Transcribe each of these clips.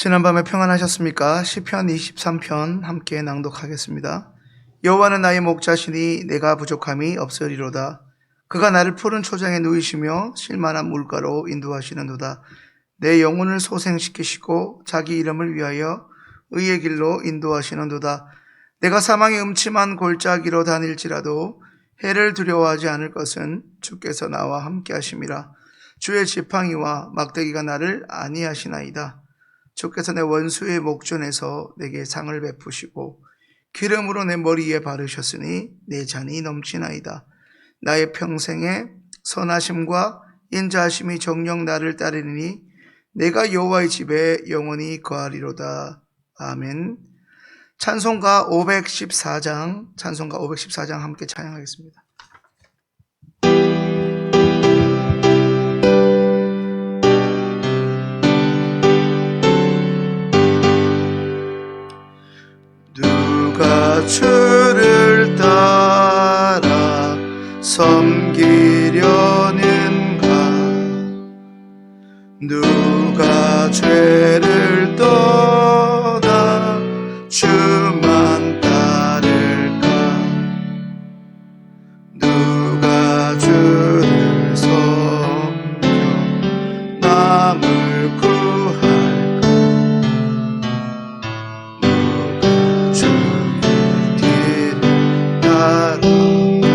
지난밤에 평안하셨습니까? 시편 23편 함께 낭독하겠습니다. 여호와는 나의 목자시니 내가 부족함이 없으리로다. 그가 나를 푸른 초장에 누이시며 실만한 물가로 인도하시는도다. 내 영혼을 소생시키시고 자기 이름을 위하여 의의 길로 인도하시는도다. 내가 사망의 음침한 골짜기로 다닐지라도 해를 두려워하지 않을 것은 주께서 나와 함께 하심이라. 주의 지팡이와 막대기가 나를 안위하시나이다. 주께서 내 원수의 목전에서 내게 상을 베푸시고 기름으로 내 머리에 바르셨으니 내 잔이 넘치나이다. 나의 평생에 선하심과 인자하심이 정녕 나를 따르니 내가 여호와의 집에 영원히 거하리로다. 아멘. 찬송가 514장 함께 찬양하겠습니다. 누가 주를 따라 섬기려는가? 누가 죄를 떠나 주만 따를까? 누가 주를 섬겨 남을 구할까? 누가 주의 뒤를 따라가며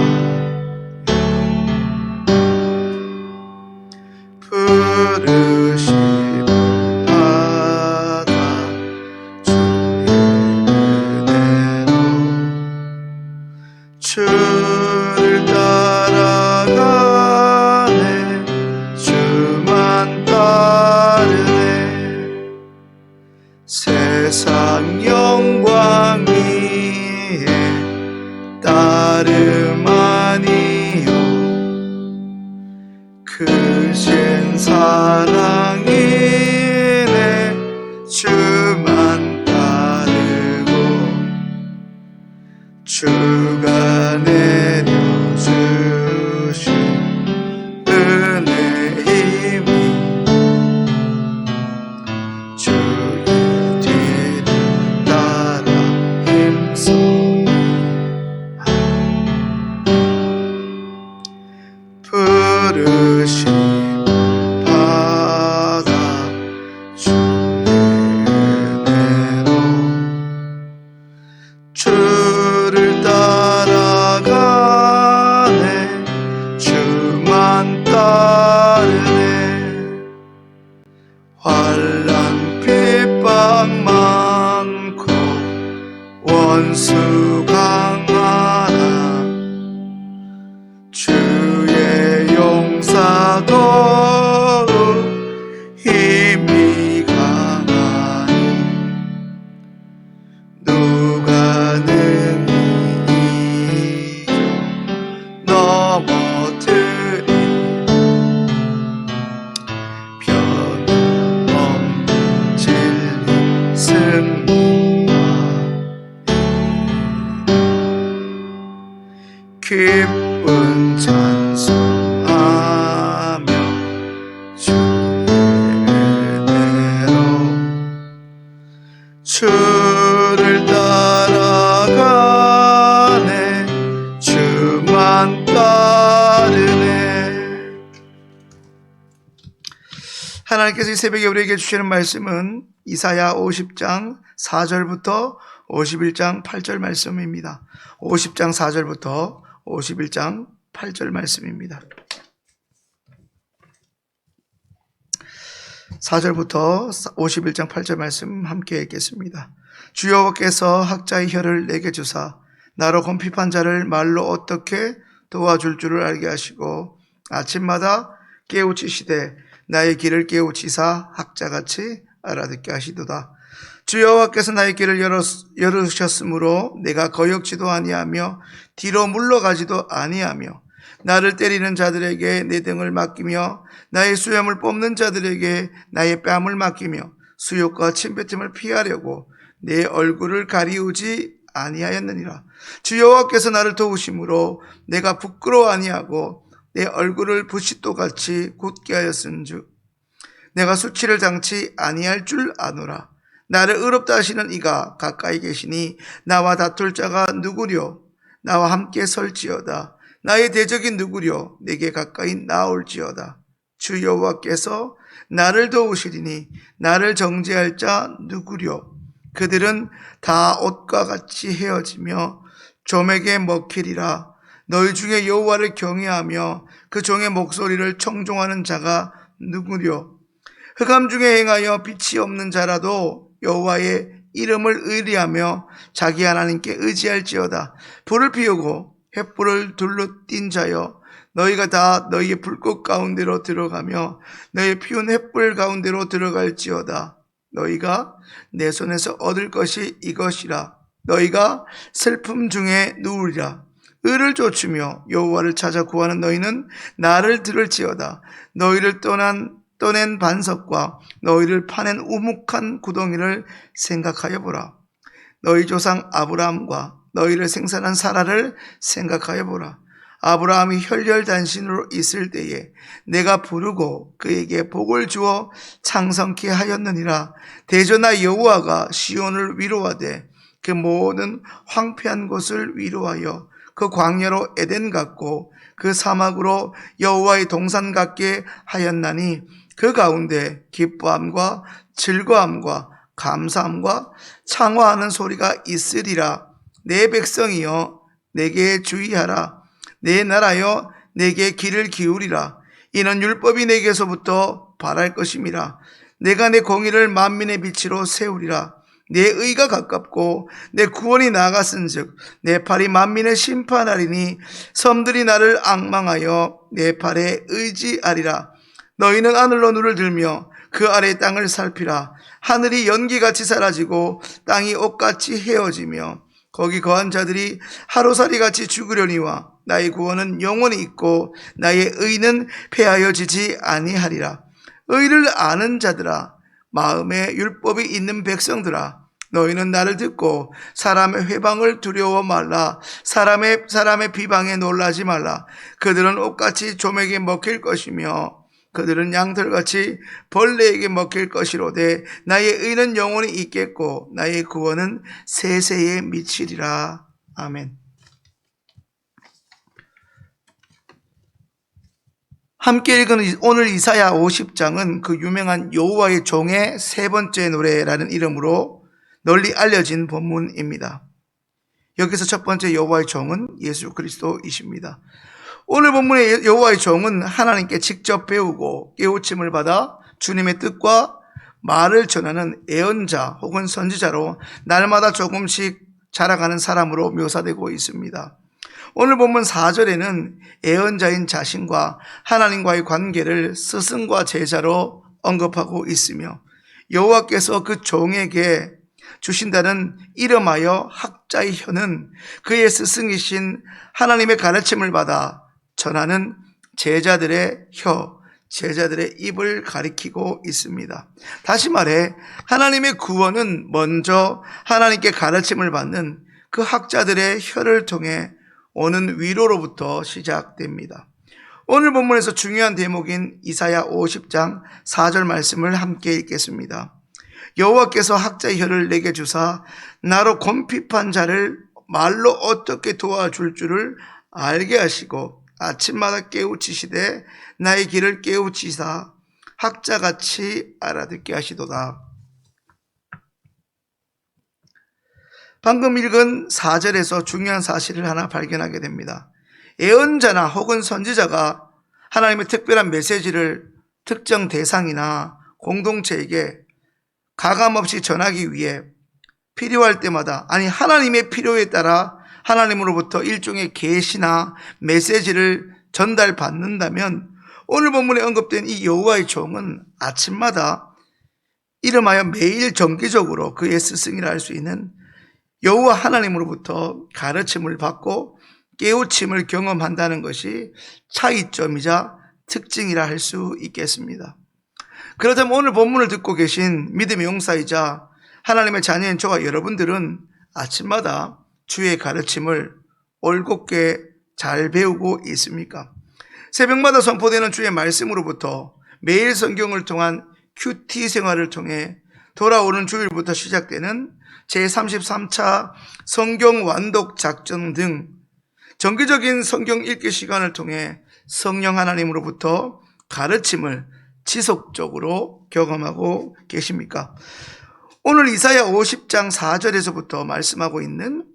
부르심을 받아 주의 은혜로 주를 따라가네. 주만 따르네. 세상 영광 위에 따름 아니요 크신 사랑이네. 주만 따르고 주가 내려주신 은혜 힘이 주의 뒤를 따라 힘쓰니 부르심을 받아 주의 은혜로 주를 따라가네. 주만 따르네. 환난 핍박 많고 원수 강하나 주의 용사 더욱 힘이 강하니 누가 능히 이겨 넘어뜨리 변함없는 진리 승리하리. 기쁜 찬송하며 주의 은혜로 주를 따라가네. 주만 따르네. 하나님께서 이 새벽에 우리에게 주시는 말씀은 이사야 50장 4절부터 51장 8절 말씀입니다. 50장 4절부터 51장 8절 말씀입니다. 4절부터 51장 8절 말씀 함께 읽겠습니다. 주 여호와께서 학자의 혀를 내게 주사 나로 궁핍한 자를 말로 어떻게 도와줄 줄을 알게 하시고 아침마다 깨우치시되 나의 길을 깨우치사 학자같이 알아듣게 하시도다. 주 여호와께서 나의 길을 열으셨으므로 내가 거역지도 아니하며 뒤로 물러가지도 아니하며 나를 때리는 자들에게 내 등을 맡기며 나의 수염을 뽑는 자들에게 나의 뺨을 맡기며 수욕과 침뱉음을 피하려고 내 얼굴을 가리우지 아니하였느니라. 주 여호와께서 나를 도우심으로 내가 부끄러워 아니하고 내 얼굴을 부싯돌같이 굳게 하였은즉 내가 수치를 당치 아니할 줄 아노라. 나를 의롭다 하시는 이가 가까이 계시니 나와 다툴 자가 누구뇨? 나와 함께 설지어다. 나의 대적이 누구뇨? 내게 가까이 나올지어다. 주 여호와께서 나를 도우시리니 나를 정죄할 자 누구뇨? 그들은 다 옷과 같이 헤어지며 좀에게 먹히리라. 너희 중에 여호와를 경외하며 그 종의 목소리를 청종하는 자가 누구뇨? 흑암 중에 행하여 빛이 없는 자라도 여호와의 이름을 의리하며 자기 하나님께 의지할지어다. 불을 피우고 횃불을 둘러 띈 자여, 너희가 다 너희의 불꽃 가운데로 들어가며 너희 피운 횃불 가운데로 들어갈지어다. 너희가 내 손에서 얻을 것이 이것이라. 너희가 슬픔 중에 누우리라. 의를 쫓으며 여호와를 찾아 구하는 너희는 나를 들을지어다. 너희를 떠낸 반석과 너희를 파낸 우묵한 구덩이를 생각하여 보라. 너희 조상 아브라함과 너희를 생산한 사라를 생각하여 보라. 아브라함이 혈혈단신으로 있을 때에 내가 부르고 그에게 복을 주어 창성케 하였느니라. 대저나 여호와가 시온을 위로하되 그 모든 황폐한 곳을 위로하여 그 광야로 에덴 같고 그 사막으로 여호와의 동산 같게 하였나니 그 가운데 기뻐함과 즐거움과 감사함과 창화하는 소리가 있으리라. 내 백성이여 내게 주의하라. 내 나라여 내게 귀를 기울이라. 이는 율법이 내게서부터 발할 것임이라. 내가 내 공의를 만민의 빛으로 세우리라. 내 의가 가깝고 내 구원이 나아갔은즉 내 팔이 만민을 심판하리니 섬들이 나를 앙망하여 내 팔에 의지하리라. 너희는 하늘로 눈을 들며 그 아래 땅을 살피라. 하늘이 연기같이 사라지고 땅이 옷같이 헤어지며 거기 거한 자들이 하루살이같이 죽으려니와 나의 구원은 영원히 있고 나의 의는 패하여지지 아니하리라. 의를 아는 자들아, 마음에 율법이 있는 백성들아, 너희는 나를 듣고 사람의 회방을 두려워 말라. 사람의 비방에 놀라지 말라. 그들은 옷같이 좀에게 먹힐 것이며 그들은 양털같이 벌레에게 먹힐 것이로되 나의 의는 영원히 있겠고 나의 구원은 세세에 미치리라. 아멘. 함께 읽은 오늘 이사야 50장은 그 유명한 여호와의 종의 세 번째 노래라는 이름으로 널리 알려진 본문입니다. 여기서 첫 번째 여호와의 종은 예수 그리스도이십니다. 오늘 본문의 여호와의 종은 하나님께 직접 배우고 깨우침을 받아 주님의 뜻과 말을 전하는 예언자 혹은 선지자로 날마다 조금씩 자라가는 사람으로 묘사되고 있습니다. 오늘 본문 4절에는 예언자인 자신과 하나님과의 관계를 스승과 제자로 언급하고 있으며 여호와께서 그 종에게 주신다는 이름하여 학자의 혀는 그의 스승이신 하나님의 가르침을 받아 전하는 제자들의 혀, 제자들의 입을 가리키고 있습니다. 다시 말해 하나님의 구원은 먼저 하나님께 가르침을 받는 그 학자들의 혀를 통해 오는 위로로부터 시작됩니다. 오늘 본문에서 중요한 대목인 이사야 50장 4절 말씀을 함께 읽겠습니다. 여호와께서 학자의 혀를 내게 주사 나로 곤핍한 자를 말로 어떻게 도와줄 줄을 알게 하시고 아침마다 깨우치시되 나의 길을 깨우치사 학자같이 알아듣게 하시도다. 방금 읽은 4절에서 중요한 사실을 하나 발견하게 됩니다. 예언자나 혹은 선지자가 하나님의 특별한 메시지를 특정 대상이나 공동체에게 가감없이 전하기 위해 필요할 때마다, 아니 하나님의 필요에 따라 하나님으로부터 일종의 계시나 메시지를 전달받는다면 오늘 본문에 언급된 이 여호와의 종은 아침마다 이름하여 매일 정기적으로 그의 스승이라 할 수 있는 여호와 하나님으로부터 가르침을 받고 깨우침을 경험한다는 것이 차이점이자 특징이라 할 수 있겠습니다. 그렇다면 오늘 본문을 듣고 계신 믿음의 용사이자 하나님의 자녀인 저와 여러분들은 아침마다 주의 가르침을 올곧게 잘 배우고 있습니까? 새벽마다 선포되는 주의 말씀으로부터 매일 성경을 통한 큐티 생활을 통해 돌아오는 주일부터 시작되는 제33차 성경 완독 작전 등 정기적인 성경 읽기 시간을 통해 성령 하나님으로부터 가르침을 지속적으로 경험하고 계십니까? 오늘 이사야 50장 4절에서부터 말씀하고 있는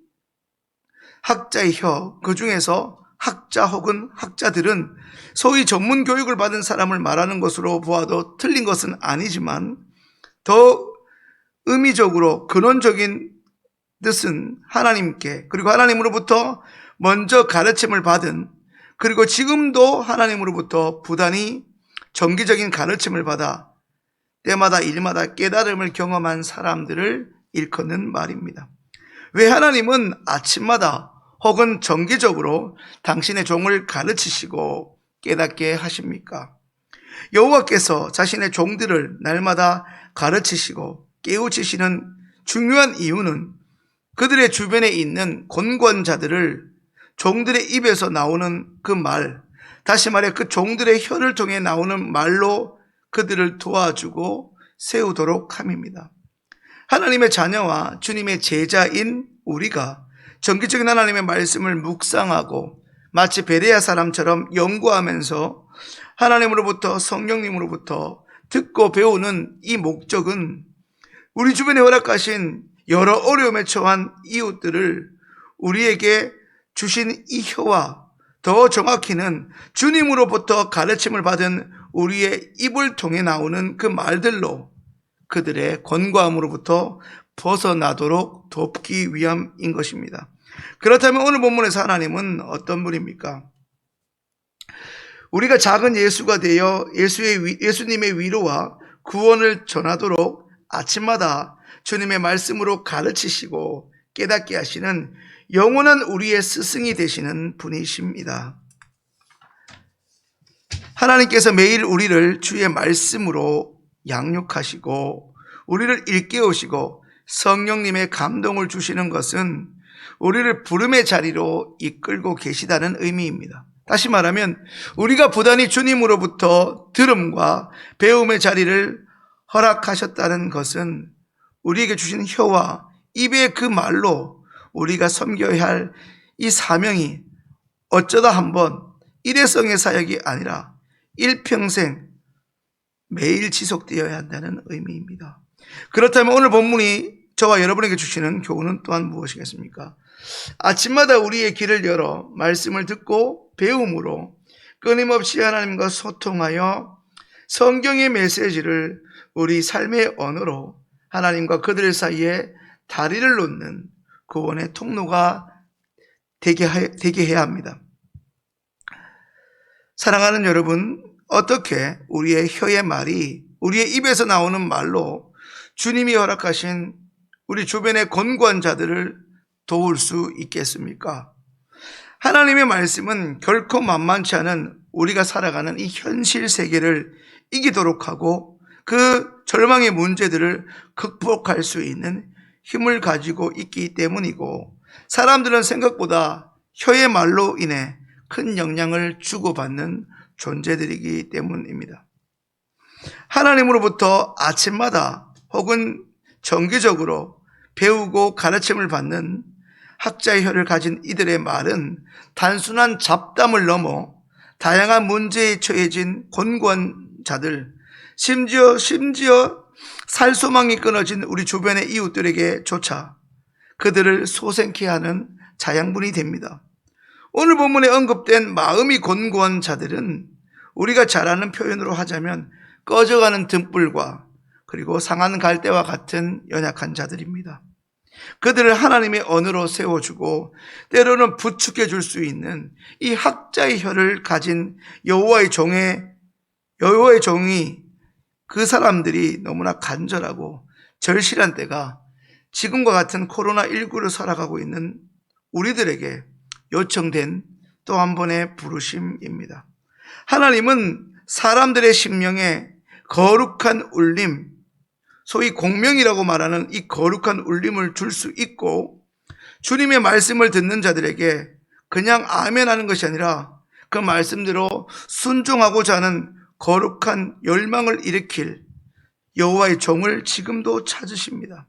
학자의 혀, 그 중에서 학자 혹은 학자들은 소위 전문 교육을 받은 사람을 말하는 것으로 보아도 틀린 것은 아니지만 더 의미적으로 근원적인 뜻은 하나님께, 그리고 하나님으로부터 먼저 가르침을 받은, 그리고 지금도 하나님으로부터 부단히 정기적인 가르침을 받아 때마다 일마다 깨달음을 경험한 사람들을 일컫는 말입니다. 왜 하나님은 아침마다 혹은 정기적으로 당신의 종을 가르치시고 깨닫게 하십니까? 여호와께서 자신의 종들을 날마다 가르치시고 깨우치시는 중요한 이유는 그들의 주변에 있는 권권자들을 종들의 입에서 나오는 그 말, 다시 말해 그 종들의 혀를 통해 나오는 말로 그들을 도와주고 세우도록 함입니다. 하나님의 자녀와 주님의 제자인 우리가 정기적인 하나님의 말씀을 묵상하고 마치 베레아 사람처럼 연구하면서 하나님으로부터, 성령님으로부터 듣고 배우는 이 목적은 우리 주변에 허락하신 여러 어려움에 처한 이웃들을 우리에게 주신 이 혀와 더 정확히는 주님으로부터 가르침을 받은 우리의 입을 통해 나오는 그 말들로 그들의 권고함으로부터 벗어나도록 돕기 위함인 것입니다. 그렇다면 오늘 본문에서 하나님은 어떤 분입니까? 우리가 작은 예수가 되어 예수님의 위로와 구원을 전하도록 아침마다 주님의 말씀으로 가르치시고 깨닫게 하시는 영원한 우리의 스승이 되시는 분이십니다. 하나님께서 매일 우리를 주의 말씀으로 양육하시고 우리를 일깨우시고 성령님의 감동을 주시는 것은 우리를 부름의 자리로 이끌고 계시다는 의미입니다. 다시 말하면 우리가 부단히 주님으로부터 들음과 배움의 자리를 허락하셨다는 것은 우리에게 주신 혀와 입의 그 말로 우리가 섬겨야 할 이 사명이 어쩌다 한번 일회성의 사역이 아니라 일평생 매일 지속되어야 한다는 의미입니다. 그렇다면 오늘 본문이 저와 여러분에게 주시는 교훈은 또한 무엇이겠습니까? 아침마다 우리의 귀를 열어 말씀을 듣고 배움으로 끊임없이 하나님과 소통하여 성경의 메시지를 우리 삶의 언어로 하나님과 그들 사이에 다리를 놓는 구원의 통로가 되게 해야 합니다. 사랑하는 여러분, 어떻게 우리의 혀의 말이 우리의 입에서 나오는 말로 주님이 허락하신 우리 주변의 권고한 자들을 도울 수 있겠습니까? 하나님의 말씀은 결코 만만치 않은 우리가 살아가는 이 현실 세계를 이기도록 하고 그 절망의 문제들을 극복할 수 있는 힘을 가지고 있기 때문이고, 사람들은 생각보다 혀의 말로 인해 큰 영향을 주고받는 존재들이기 때문입니다. 하나님으로부터 아침마다 혹은 정기적으로 배우고 가르침을 받는 학자의 혀를 가진 이들의 말은 단순한 잡담을 넘어 다양한 문제에 처해진 권고한 자들, 심지어 살소망이 끊어진 우리 주변의 이웃들에게 조차 그들을 소생케 하는 자양분이 됩니다. 오늘 본문에 언급된 마음이 권고한 자들은 우리가 잘 아는 표현으로 하자면 꺼져가는 등불과 그리고 상한 갈대와 같은 연약한 자들입니다. 그들을 하나님의 언어로 세워주고 때로는 부축해 줄 수 있는 이 학자의 혀를 가진 여호와의 종이 그 사람들이 너무나 간절하고 절실한 때가 지금과 같은 코로나19를 살아가고 있는 우리들에게 요청된 또 한 번의 부르심입니다. 하나님은 사람들의 심령에 거룩한 울림, 소위 공명이라고 말하는 이 거룩한 울림을 줄 수 있고, 주님의 말씀을 듣는 자들에게 그냥 아멘 하는 것이 아니라 그 말씀대로 순종하고자 하는 거룩한 열망을 일으킬 여호와의 종을 지금도 찾으십니다.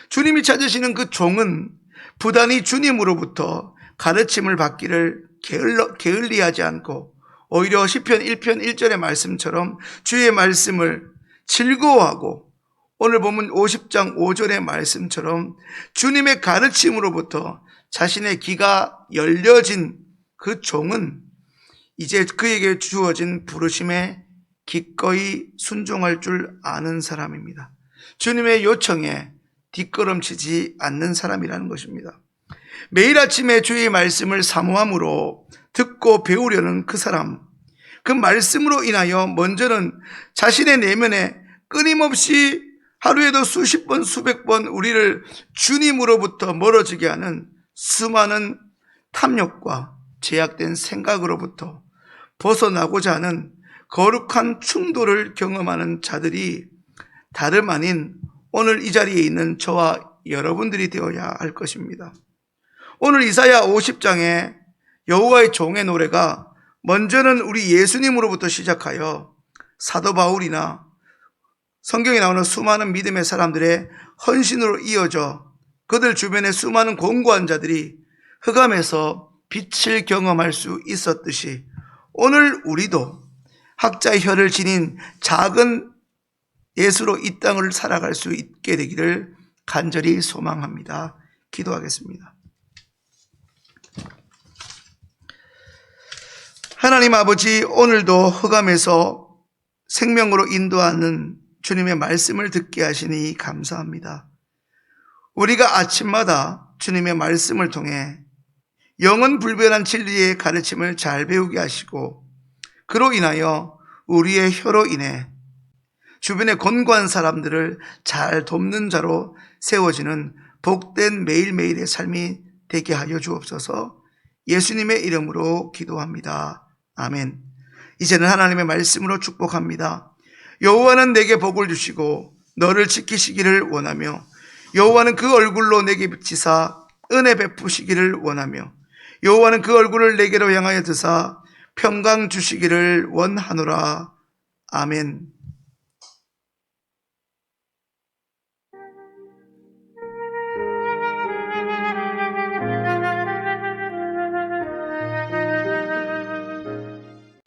주님이 찾으시는 그 종은 부단히 주님으로부터 가르침을 받기를 게을리하지 않고 오히려 시편 1편 1절의 말씀처럼 주의 말씀을 즐거워하고 오늘 보면 50장 5절의 말씀처럼 주님의 가르침으로부터 자신의 귀가 열려진 그 종은 이제 그에게 주어진 부르심에 기꺼이 순종할 줄 아는 사람입니다. 주님의 요청에 뒷걸음치지 않는 사람이라는 것입니다. 매일 아침에 주의 말씀을 사모함으로 듣고 배우려는 그 사람, 그 말씀으로 인하여 먼저는 자신의 내면에 끊임없이 하루에도 수십 번, 수백 번 우리를 주님으로부터 멀어지게 하는 수많은 탐욕과 제약된 생각으로부터 벗어나고자 하는 거룩한 충돌을 경험하는 자들이 다름 아닌 오늘 이 자리에 있는 저와 여러분들이 되어야 할 것입니다. 오늘 이사야 50장에 여호와의 종의 노래가 먼저는 우리 예수님으로부터 시작하여 사도 바울이나 성경에 나오는 수많은 믿음의 사람들의 헌신으로 이어져 그들 주변의 수많은 공고한 자들이 흑암에서 빛을 경험할 수 있었듯이 오늘 우리도 학자의 혀를 지닌 작은 예수로 이 땅을 살아갈 수 있게 되기를 간절히 소망합니다. 기도하겠습니다. 하나님 아버지, 오늘도 흑암에서 생명으로 인도하는 주님의 말씀을 듣게 하시니 감사합니다. 우리가 아침마다 주님의 말씀을 통해 영원 불변한 진리의 가르침을 잘 배우게 하시고 그로 인하여 우리의 혀로 인해 주변의 곤고한 사람들을 잘 돕는 자로 세워지는 복된 매일매일의 삶이 되게 하여 주옵소서. 예수님의 이름으로 기도합니다. 아멘. 이제는 하나님의 말씀으로 축복합니다. 여호와는 내게 복을 주시고 너를 지키시기를 원하며 여호와는 그 얼굴로 내게 비치사 은혜 베푸시기를 원하며 여호와는 그 얼굴을 내게로 향하여 드사 평강 주시기를 원하노라. 아멘.